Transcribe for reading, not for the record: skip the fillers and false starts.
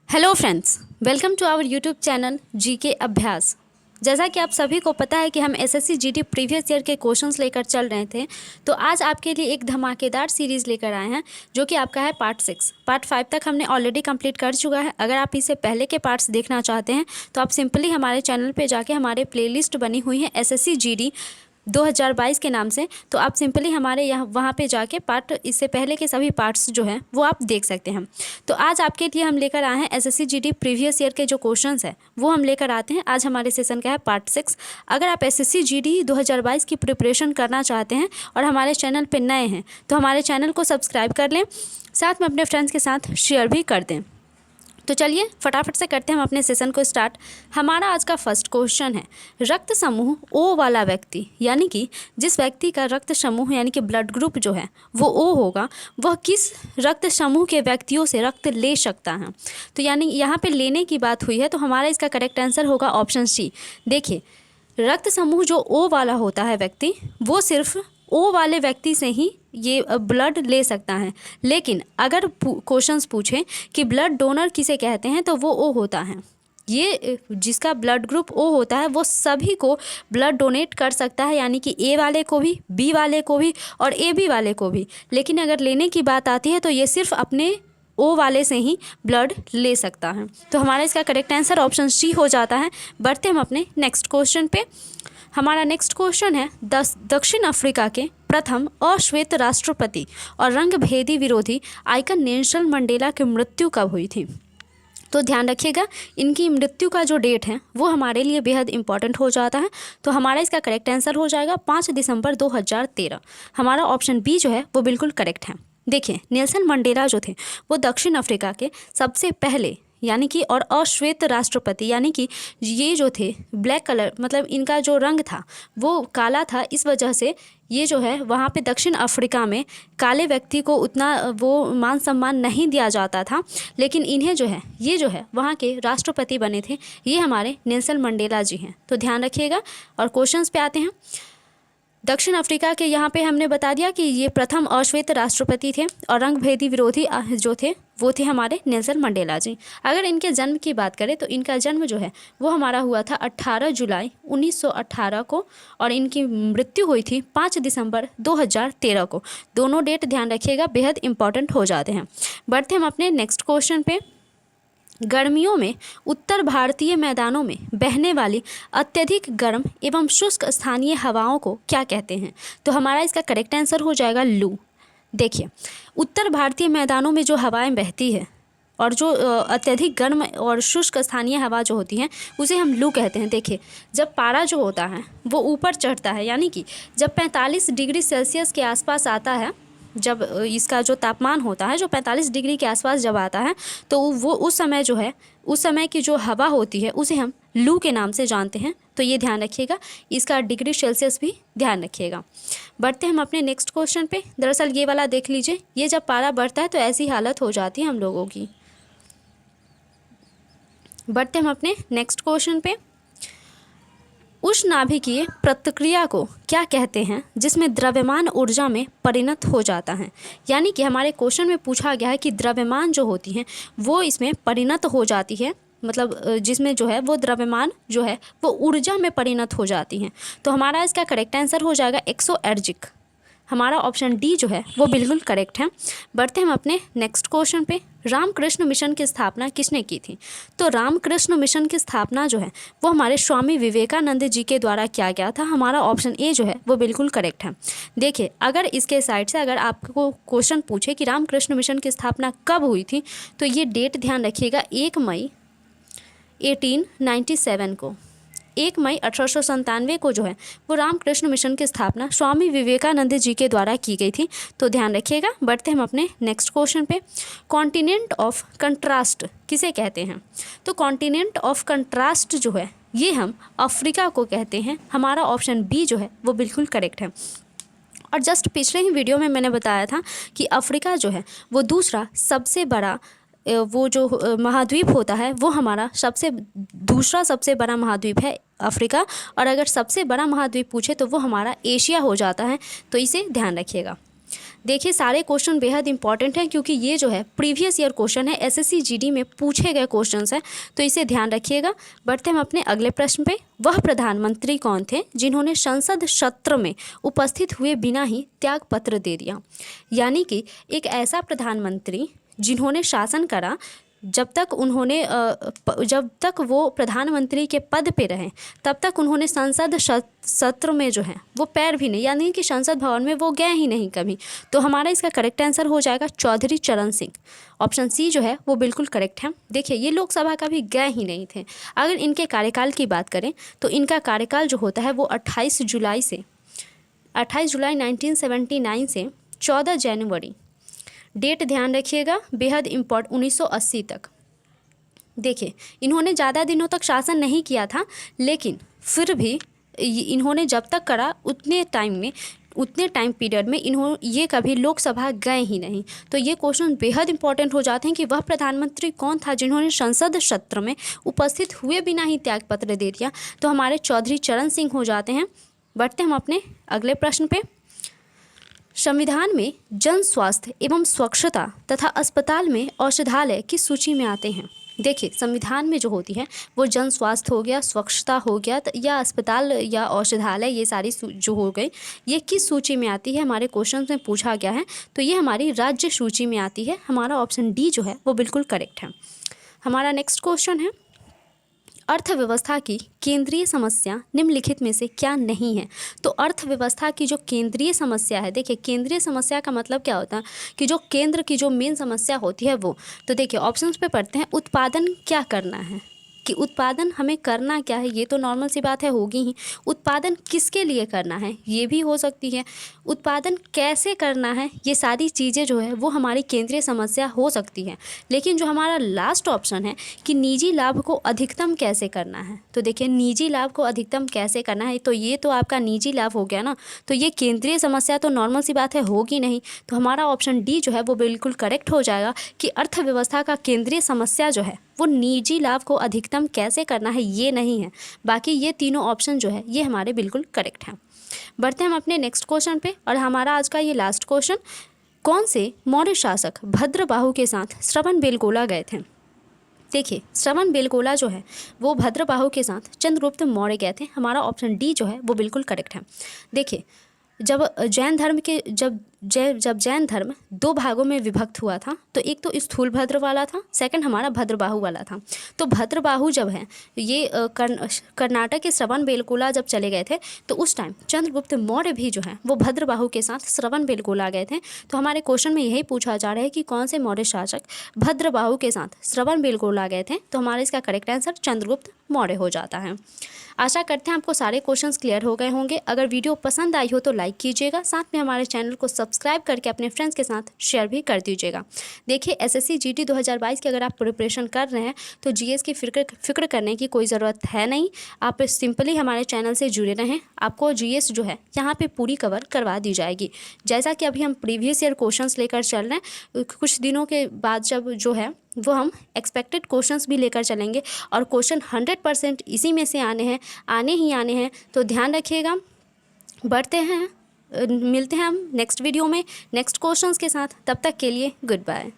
Hello friends, welcome to our YouTube channel GK Abhyas. जैसा कि आप सभी को पता है कि हम एसएससी जीडी प्रीवियस ईयर के क्वेश्चंस लेकर चल रहे थे, तो आज आपके लिए एक धमाकेदार सीरीज़ लेकर आए हैं जो कि आपका है पार्ट 6। पार्ट 5 तक हमने ऑलरेडी कंप्लीट कर चुका है। अगर आप इससे पहले के पार्ट्स देखना चाहते हैं तो आप सिंपली हमारे चैनल पे जाके हमारे प्लेलिस्ट बनी हुई है एसएससी जीडी 2022 के नाम से, तो आप सिंपली हमारे यहाँ वहाँ पे जाके पार्ट इससे पहले के सभी पार्ट्स जो हैं वो आप देख सकते हैं। तो आज आपके लिए हम लेकर आए हैं एसएससी जीडी प्रीवियस ईयर के जो क्वेश्चंस हैं वो हम लेकर आते हैं। आज हमारे सेशन का है पार्ट 6। अगर आप एसएससी जीडी 2022 की प्रिपरेशन करना चाहते हैं और हमारे चैनल पर नए हैं तो हमारे चैनल को सब्सक्राइब कर लें, साथ में अपने फ्रेंड्स के साथ शेयर भी कर दें। तो चलिए फटाफट से करते हैं हम अपने सेशन को स्टार्ट। हमारा आज का फर्स्ट क्वेश्चन है, रक्त समूह ओ वाला व्यक्ति, यानी कि जिस व्यक्ति का रक्त समूह यानी कि ब्लड ग्रुप जो है वो ओ होगा, वह किस रक्त समूह के व्यक्तियों से रक्त ले सकता है। तो यानी यहाँ पे लेने की बात हुई है, तो हमारा इसका करेक्ट आंसर होगा ऑप्शन सी। देखिए, रक्त समूह जो ओ वाला होता है व्यक्ति, वो सिर्फ ओ वाले व्यक्ति से ही ये ब्लड ले सकता है। लेकिन अगर क्वेश्चंस पूछें कि ब्लड डोनर किसे कहते हैं तो वो ओ होता है। ये जिसका ब्लड ग्रुप ओ होता है वो सभी को ब्लड डोनेट कर सकता है, यानी कि ए वाले को भी, बी वाले को भी और ए बी वाले को भी। लेकिन अगर लेने की बात आती है तो ये सिर्फ अपने ओ वाले से ही ब्लड ले सकता है। तो हमारा इसका करेक्ट आंसर ऑप्शन सी हो जाता है। बढ़ते हम अपने नेक्स्ट क्वेश्चन पे। हमारा नेक्स्ट क्वेश्चन है, दक्षिण अफ्रीका के प्रथम अश्वेत राष्ट्रपति और रंगभेदी विरोधी आइकन नेल्सन मंडेला की मृत्यु कब हुई थी। तो ध्यान रखिएगा, इनकी मृत्यु का जो डेट है वो हमारे लिए बेहद इंपॉर्टेंट हो जाता है। तो हमारा इसका करेक्ट आंसर हो जाएगा 5 दिसंबर 2013। हमारा ऑप्शन बी जो है वो बिल्कुल करेक्ट है। देखिए, नेल्सन मंडेला जो थे वो दक्षिण अफ्रीका के सबसे पहले यानी कि और अश्वेत राष्ट्रपति, यानी कि ये जो थे ब्लैक कलर, मतलब इनका जो रंग था वो काला था, इस वजह से ये जो है वहाँ पे दक्षिण अफ्रीका में काले व्यक्ति को उतना वो मान सम्मान नहीं दिया जाता था। लेकिन इन्हें जो है ये जो है वहाँ के राष्ट्रपति बने थे, ये हमारे नेल्सन मंडेला जी हैं। तो ध्यान रखिएगा। और क्वेश्चंस पे आते हैं। दक्षिण अफ्रीका के यहाँ पे हमने बता दिया कि ये प्रथम अश्वेत राष्ट्रपति थे और रंगभेदी विरोधी जो थे वो थे हमारे नेल्सन मंडेला जी। अगर इनके जन्म की बात करें तो इनका जन्म जो है वो हमारा हुआ था 18 जुलाई 1918 को और इनकी मृत्यु हुई थी 5 दिसंबर 2013 को। दोनों डेट ध्यान रखिएगा, बेहद इंपॉर्टेंट हो जाते हैं। बढ़ते हम अपने नेक्स्ट क्वेश्चन पे। गर्मियों में उत्तर भारतीय मैदानों में बहने वाली अत्यधिक गर्म एवं शुष्क स्थानीय हवाओं को क्या कहते हैं। तो हमारा इसका करेक्ट आंसर हो जाएगा लू। देखिए, उत्तर भारतीय मैदानों में जो हवाएं बहती है और जो अत्यधिक गर्म और शुष्क स्थानीय हवा जो होती हैं उसे हम लू कहते हैं। देखिए, जब पारा जो होता है वो ऊपर चढ़ता है, यानी कि जब 45 डिग्री सेल्सियस के आसपास आता है, जब इसका जो तापमान होता है जो 45 डिग्री के आसपास जब आता है तो वो उस समय जो है, उस समय की जो हवा होती है उसे हम लू के नाम से जानते हैं। तो ये ध्यान रखिएगा, इसका डिग्री सेल्सियस भी ध्यान रखिएगा। बढ़ते हम अपने नेक्स्ट क्वेश्चन पे। दरअसल ये वाला देख लीजिए, ये जब पारा बढ़ता है तो ऐसी हालत हो जाती है हम लोगों की। बढ़ते हम अपने नेक्स्ट क्वेश्चन पे। उष्णनाभिकीय प्रतिक्रिया को क्या कहते हैं जिसमें द्रव्यमान ऊर्जा में परिणत हो जाता है। यानी कि हमारे क्वेश्चन में पूछा गया है कि द्रव्यमान जो होती हैं वो इसमें परिणत हो जाती है, मतलब जिसमें जो है वो द्रव्यमान जो है वो ऊर्जा में परिणत हो जाती हैं। तो हमारा इसका करेक्ट आंसर हो जाएगा एक्सोएर्जिक। हमारा ऑप्शन डी जो है वो बिल्कुल करेक्ट है। बढ़ते हम अपने नेक्स्ट क्वेश्चन पे। रामकृष्ण मिशन की स्थापना किसने की थी। तो रामकृष्ण मिशन की स्थापना जो है वो हमारे स्वामी विवेकानंद जी के द्वारा किया गया था। हमारा ऑप्शन ए जो है वो बिल्कुल करेक्ट है। देखिए, अगर इसके साइड से अगर आपको क्वेश्चन पूछे कि रामकृष्ण मिशन की स्थापना कब हुई थी तो ये डेट ध्यान रखिएगा, 1 मई 1897 को। 1 मई 1897 को जो है वो रामकृष्ण मिशन की स्थापना स्वामी विवेकानंद जी के द्वारा की गई थी। तो ध्यान रखिएगा। बढ़ते हम अपने नेक्स्ट क्वेश्चन पे। कॉन्टिनेंट ऑफ कंट्रास्ट किसे कहते हैं। तो कॉन्टिनेंट ऑफ कंट्रास्ट जो है ये हम अफ्रीका को कहते हैं। हमारा ऑप्शन बी जो है वो बिल्कुल करेक्ट है। और जस्ट पिछले ही वीडियो में मैंने बताया था कि अफ्रीका जो है वो दूसरा सबसे बड़ा वो जो महाद्वीप होता है वो हमारा दूसरा सबसे बड़ा महाद्वीप है अफ्रीका। और अगर सबसे बड़ा महाद्वीप पूछे तो वो हमारा एशिया हो जाता है। तो इसे ध्यान रखिएगा। देखिए सारे क्वेश्चन बेहद इंपॉर्टेंट हैं क्योंकि ये जो है प्रीवियस ईयर क्वेश्चन है, एसएससी जीडी में पूछे गए क्वेश्चंस हैं, तो इसे ध्यान रखिएगा। बढ़ते हम अपने अगले प्रश्न पे। वह प्रधानमंत्री कौन थे जिन्होंने संसद सत्र में उपस्थित हुए बिना ही त्याग पत्र दे दिया? यानी कि एक ऐसा प्रधानमंत्री जिन्होंने शासन करा जब तक वो प्रधानमंत्री के पद पे रहे तब तक उन्होंने संसद सत्र में जो है वो पैर भी नहीं, यानी कि संसद भवन में वो गए ही नहीं कभी। तो हमारा इसका करेक्ट आंसर हो जाएगा चौधरी चरण सिंह। ऑप्शन सी जो है वो बिल्कुल करेक्ट है। देखिए ये लोकसभा कभी गए ही नहीं थे। अगर इनके कार्यकाल की बात करें तो इनका कार्यकाल जो होता है वो 28 जुलाई 1979 से 14 जनवरी, डेट ध्यान रखिएगा, बेहद इम्पोर्टेंट, 1980 तक। देखिए इन्होंने ज़्यादा दिनों तक शासन नहीं किया था, लेकिन फिर भी इन्होंने जब तक करा उतने टाइम पीरियड में ये कभी लोकसभा गए ही नहीं। तो ये क्वेश्चन बेहद इंपॉर्टेंट हो जाते हैं कि वह प्रधानमंत्री कौन था जिन्होंने संसद सत्र में उपस्थित हुए बिना ही त्यागपत्र दे दिया? तो हमारे चौधरी चरण सिंह हो जाते हैं। बढ़ते हम अपने अगले प्रश्न पे। संविधान में जन स्वास्थ्य एवं स्वच्छता तथा अस्पताल में औषधालय किस सूची में आते हैं? देखिए संविधान में जो होती है वो जन स्वास्थ्य हो गया, स्वच्छता हो गया, या अस्पताल या औषधालय, ये सारी जो हो गई, ये किस सूची में आती है? हमारे क्वेश्चन में पूछा गया है, तो ये हमारी राज्य सूची में आती है। हमारा ऑप्शन डी जो है वो बिल्कुल करेक्ट है। हमारा नेक्स्ट क्वेश्चन है, अर्थव्यवस्था की केंद्रीय समस्या निम्नलिखित में से क्या नहीं है? तो अर्थव्यवस्था की जो केंद्रीय समस्या है, देखिए केंद्रीय समस्या का मतलब क्या होता है कि जो केंद्र की जो मेन समस्या होती है वो। तो देखिए ऑप्शंस पे पढ़ते हैं। उत्पादन क्या करना है, कि उत्पादन हमें करना क्या है, ये तो नॉर्मल सी बात है, होगी ही। उत्पादन किसके लिए करना है, ये भी हो सकती है। उत्पादन कैसे करना है, ये सारी चीज़ें जो है वो हमारी केंद्रीय समस्या हो सकती है। लेकिन जो हमारा लास्ट ऑप्शन है कि निजी लाभ को अधिकतम कैसे करना है, तो देखिए निजी लाभ को अधिकतम कैसे करना है, तो ये तो आपका निजी लाभ हो गया ना, तो ये केंद्रीय समस्या तो नॉर्मल सी बात है, होगी नहीं। तो हमारा ऑप्शन डी जो है वो बिल्कुल करेक्ट हो जाएगा कि अर्थव्यवस्था का केंद्रीय समस्या जो है वो निजी लाभ को अधिकतम कैसे करना है, ये नहीं है। बाकी ये तीनों ऑप्शन जो है ये हमारे बिल्कुल करेक्ट हैं। बढ़ते हैं हम अपने नेक्स्ट क्वेश्चन पे, और हमारा आज का ये लास्ट क्वेश्चन, कौन से मौर्य शासक भद्रबाहु के साथ श्रवणबेलगोला गए थे? देखिए श्रवणबेलगोला जो है वो भद्रबाहु के साथ चंद्रगुप्त मौर्य गए थे। हमारा ऑप्शन डी जो है वो बिल्कुल करेक्ट है। देखिए जब जैन धर्म दो भागों में विभक्त हुआ था, तो एक तो स्थूल भद्र वाला था, सेकंड हमारा भद्रबाहु वाला था। तो भद्रबाहु जब है ये कर्नाटक के श्रवणबेलगोला जब चले गए थे, तो उस टाइम चंद्रगुप्त मौर्य भी जो है वो भद्रबाहु के साथ श्रवणबेलगोला गए थे। तो हमारे क्वेश्चन में यही पूछा जा रहा है कि कौन से मौर्य शासक भद्रबाहु के साथ श्रवणबेलगोला गए थे? तो हमारा इसका करेक्ट आंसर चंद्रगुप्त मौर्य हो जाता है। आशा करते हैं आपको सारे क्वेश्चंस क्लियर हो गए होंगे। अगर वीडियो पसंद आई हो तो लाइक कीजिएगा, साथ में हमारे चैनल को सब्सक्राइब करके अपने फ्रेंड्स के साथ शेयर भी कर दीजिएगा। देखिए एसएससी जीडी 2022 की अगर आप प्रिपरेशन कर रहे हैं तो जीएस की फिक्र करने की कोई ज़रूरत है नहीं। आप सिंपली हमारे चैनल से जुड़े रहें, आपको जीएस जो है यहाँ पे पूरी कवर करवा दी जाएगी। जैसा कि अभी हम प्रीवियस ईयर क्वेश्चंस लेकर चल रहे हैं, कुछ दिनों के बाद जब जो है वो हम एक्सपेक्टेड क्वेश्चंस भी लेकर चलेंगे, और क्वेश्चन 100% इसी में से आने हैं। तो ध्यान रखिएगा। बढ़ते हैं, मिलते हैं हम नेक्स्ट वीडियो में नेक्स्ट क्वेश्चंस के साथ। तब तक के लिए गुड बाय।